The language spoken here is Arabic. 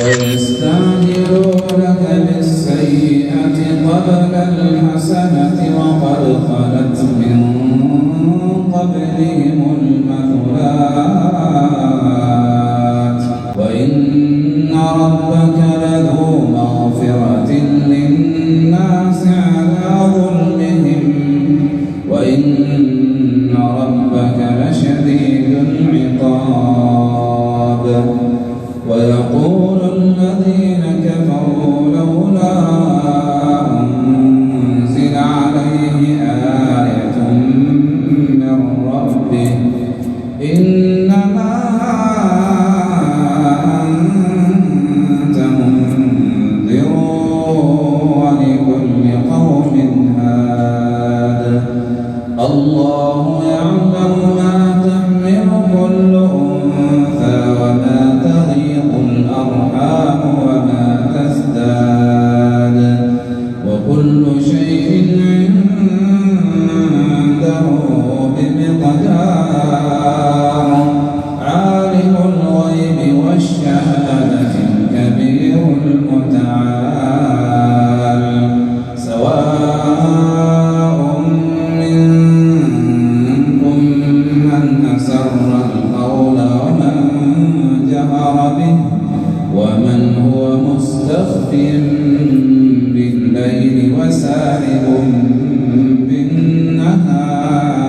ويستعجلونك بالسيئة قبل الحسنة وقد خلت من قبلهم المثلات وإن ربك لذو مغفرة للناس على ظلمهم وإن ربك لشديد العقاب ويقول الذين كفروا لولا أنزل عليه آية من ربه إنما أنت منذر ولكل قوم هاد الله يعلم ما تحمل كل أنثى وما تغيض الأرحام وما تزداد وكل شيء عنده بمقدار عالم الغيب والشهادة الكبير المتعال سواء منكم من أسر القول ومن جهر به ومن هو مستخف بالليل وسارب بالنهار